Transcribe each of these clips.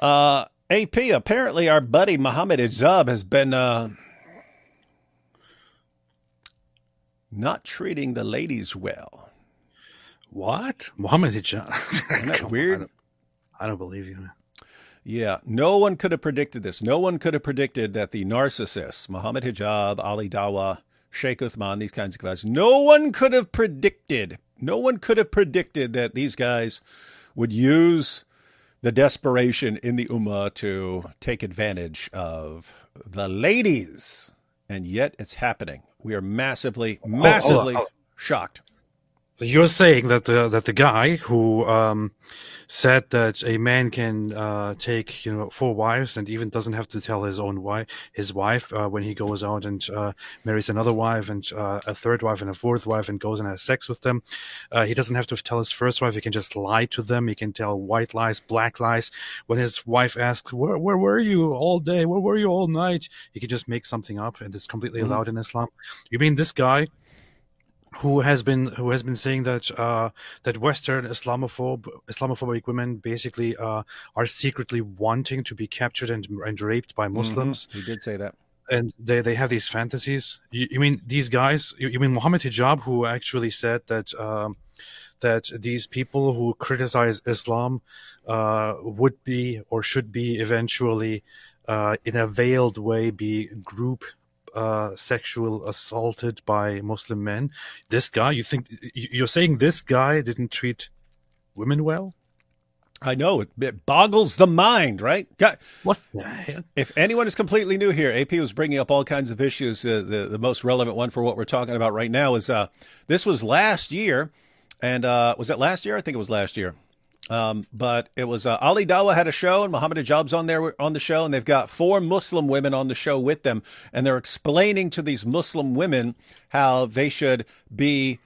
AP, apparently our buddy Mohammed Hijab has been not treating the ladies well. What? Mohammed Hijab? Isn't that Come on, weird? I don't believe you. Yeah, no one could have predicted this. No one could have predicted that the narcissists, Mohammed Hijab, Ali Dawa, Sheikh Uthman, these kinds of guys, no one could have predicted. No one could have predicted that these guys would use the desperation in the Ummah to take advantage of the ladies. And yet it's happening. We are massively, massively shocked. So you're saying that the guy who said that a man can take 4 wives and even doesn't have to tell his wife when he goes out and marries another wife and a third wife and a fourth wife and goes and has sex with them, he doesn't have to tell his first wife. He can just lie to them. He can tell white lies, black lies. When his wife asks, "Where were you all day? Where were you all night?" He can just make something up, and it's completely allowed in Islam. You mean this guy who has been saying that that Western Islamophobic women basically are secretly wanting to be captured and raped by Muslims? He did say that. And they have these fantasies. You mean these guys? You mean Mohammed Hijab, who actually said that that these people who criticize Islam would be or should be eventually in a veiled way be group sexual assaulted by Muslim men. This guy, you're saying this guy didn't treat women well? I know, it boggles the mind, right? What the hell? If anyone is completely new here, AP was bringing up all kinds of issues. The most relevant one for what we're talking about right now is this was last year. And was it last year? I think it was last year. But it was Ali Dawa had a show and Mohammed Hijab's on the show, and they've got 4 Muslim women on the show with them, and they're explaining to these Muslim women how they should be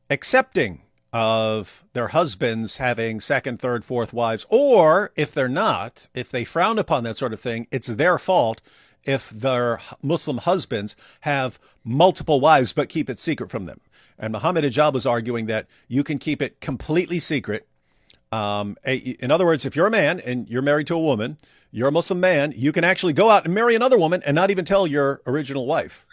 accepting of their husbands having second, third, fourth wives, or if they're not, if they frown upon that sort of thing, it's their fault if their Muslim husbands have multiple wives but keep it secret from them. And Mohammed Hijab was arguing that you can keep it completely secret. In other words, if you're a man and you're married to a woman, you're a Muslim man, you can actually go out and marry another woman and not even tell your original wife.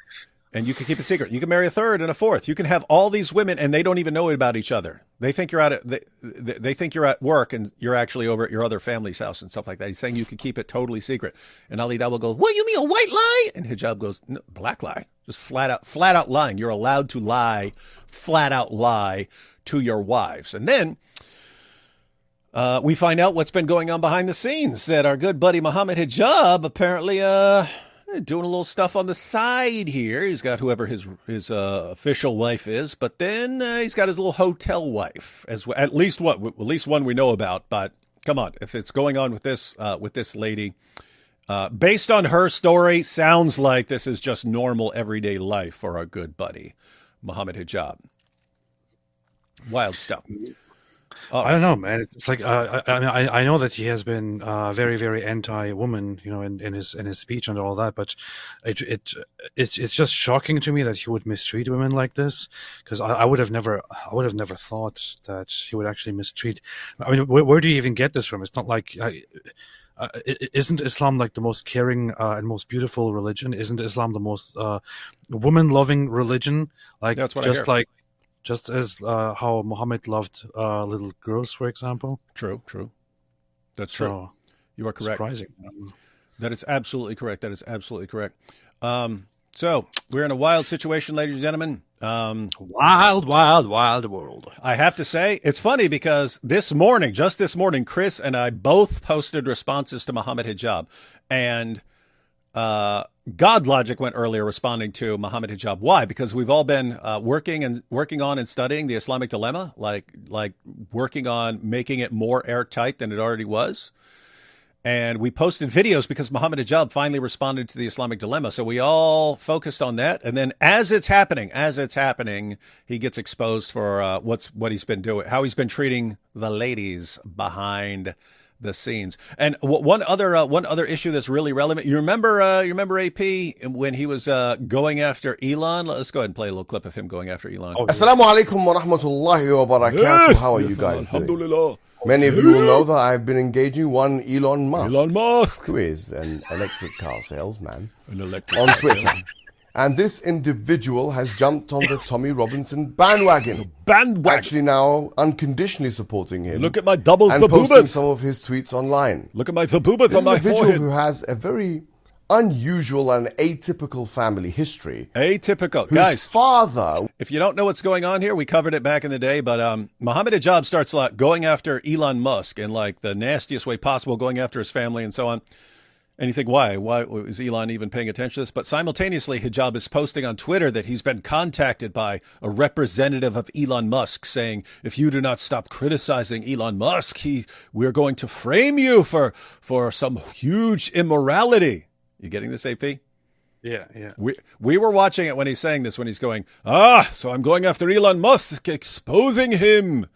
And you can keep it secret. You can marry a third and a fourth. You can have all these women and they don't even know about each other. They think you're they think you're at work and you're actually over at your other family's house and stuff like that. He's saying you can keep it totally secret. And Ali Dawah goes, "What, you mean a white lie?" And Hijab goes, "No, black lie. Just flat out lying. You're allowed to lie, flat out lie to your wives." And then we find out what's been going on behind the scenes, that our good buddy Mohammed Hijab apparently doing a little stuff on the side here. He's got whoever his official wife is, but then he's got his little hotel wife as well. At least one we know about. But come on, if it's going on with this lady, based on her story, sounds like this is just normal everyday life for our good buddy Mohammed Hijab. Wild stuff. I don't know, man. It's like I know that he has been very, very anti-woman, in his speech and all that. But it's just shocking to me that he would mistreat women like this. Because I would have never thought that he would actually mistreat. I mean, where do you even get this from? It's not like. Isn't Islam like the most caring and most beautiful religion? Isn't Islam the most woman-loving religion? Like that's what I hear. Just as how Muhammad loved little girls, for example. True. That's true. You are correct. Surprising. That is absolutely correct. So we're in a wild situation, ladies and gentlemen. Wild world. I have to say, it's funny because just this morning, Chris and I both posted responses to Mohammed Hijab, and God Logic went earlier responding to Mohammed Hijab. Why? Because we've all been working on and studying the Islamic dilemma, like working on making it more airtight than it already was. And we posted videos because Mohammed Hijab finally responded to the Islamic dilemma. So we all focused on that. And then as it's happening, he gets exposed for what he's been doing, how he's been treating the ladies behind the scenes. And one other issue that's really relevant. You remember AP when he was going after Elon? Let's go ahead and play a little clip of him going after Elon. Assalamu alaikum wa rahmatullahi wa barakatuh. How are you guys doing? Many of you will know that I've been engaging one Elon Musk, who is an electric car salesman, on Twitter. And this individual has jumped on the Tommy Robinson bandwagon. Actually now unconditionally supporting him. Look at my doubles and posting some of his tweets online. Look at my zabubas on my forehead. This individual who has a very unusual and atypical family history. Atypical. Whose Guys, father... If you don't know what's going on here, we covered it back in the day, but Mohammed Hijab starts going after Elon Musk in like the nastiest way possible, going after his family and so on. And you think, why? Why is Elon even paying attention to this? But simultaneously, Hijab is posting on Twitter that he's been contacted by a representative of Elon Musk saying, if you do not stop criticizing Elon Musk, we're going to frame you for some huge immorality. You getting this, AP? Yeah. We were watching it when he's saying this, when he's going, so I'm going after Elon Musk, exposing him.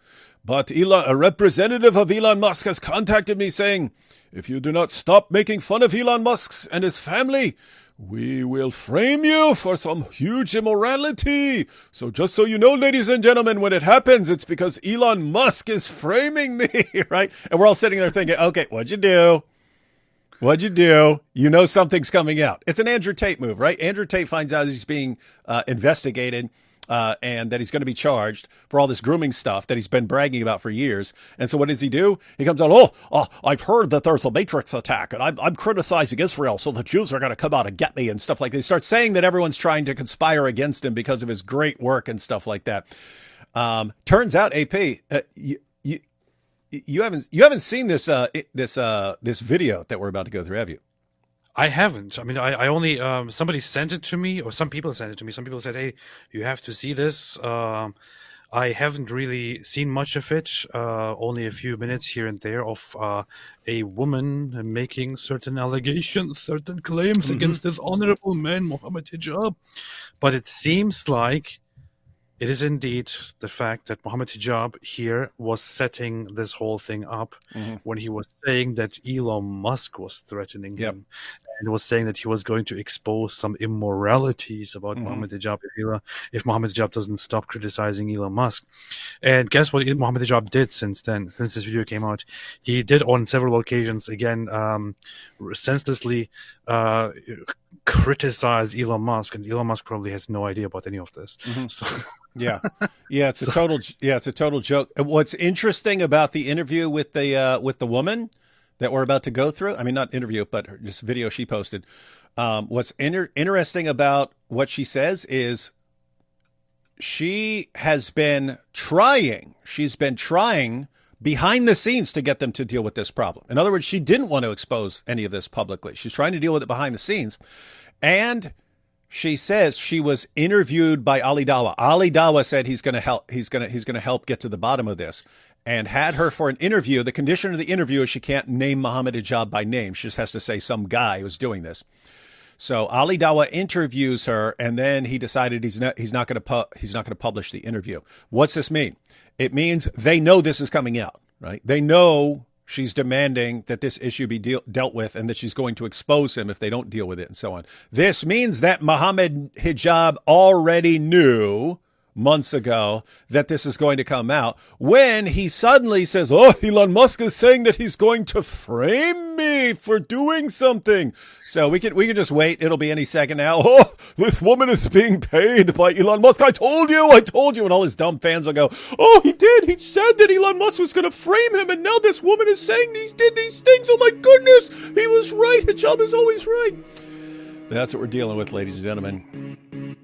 But a representative of Elon Musk has contacted me saying, if you do not stop making fun of Elon Musk and his family, we will frame you for some huge immorality. So just so you know, ladies and gentlemen, when it happens, it's because Elon Musk is framing me, right? And we're all sitting there thinking, okay, what'd you do? What'd you do? You know something's coming out. It's an Andrew Tate move, right? Andrew Tate finds out he's being investigated and that he's going to be charged for all this grooming stuff that he's been bragging about for years. And so what does he do? He comes out, I've heard that there's a Matrix attack, and I'm criticizing Israel, so the Jews are going to come out and get me and stuff like that. He starts saying that everyone's trying to conspire against him because of his great work and stuff like that. Turns out, AP, you haven't seen this video that we're about to go through, have you? I haven't. I mean, I only somebody sent it to me, or some people sent it to me. Some people said, "Hey, you have to see this." I haven't really seen much of it. Only a few minutes here and there of a woman making certain allegations, certain claims against this honorable man, Mohammed Hijab. But it seems like it is indeed the fact that Mohammed Hijab here was setting this whole thing up when he was saying that Elon Musk was threatening him. And was saying that he was going to expose some immoralities about Mohammed Hijab if Mohammed Hijab doesn't stop criticizing Elon Musk. And guess what Mohammed Hijab did since then, since this video came out? He did on several occasions, again, senselessly criticize Elon Musk, and Elon Musk probably has no idea about any of this. So it's a total joke. What's interesting about the interview with the woman that we're about to go through, I mean, not interview, but this video she posted. What's interesting about what she says is she's been trying behind the scenes to get them to deal with this problem. In other words, she didn't want to expose any of this publicly. She's trying to deal with it behind the scenes. And she says she was interviewed by Ali Dawah. Ali Dawah said he's going to help. He's going to help get to the bottom of this, and had her for an interview. The condition of the interview is she can't name Mohammed Hijab by name. She just has to say some guy who's doing this. So Ali Dawah interviews her, and then he decided he's not going to publish the interview. What's this mean? It means they know this is coming out, right? They know she's demanding that this issue be dealt with, and that she's going to expose him if they don't deal with it, and so on. This means that Mohammed Hijab already knew months ago that this is going to come out, when he suddenly says, Elon Musk is saying that he's going to frame me for doing something. So we can just wait. It'll be any second now. This woman is being paid by Elon Musk. I told you. And all his dumb fans will go, he did. He said that Elon Musk was going to frame him, and now this woman is saying he did these things. Oh my goodness. He was right. Hijab is always right. That's what we're dealing with, ladies and gentlemen.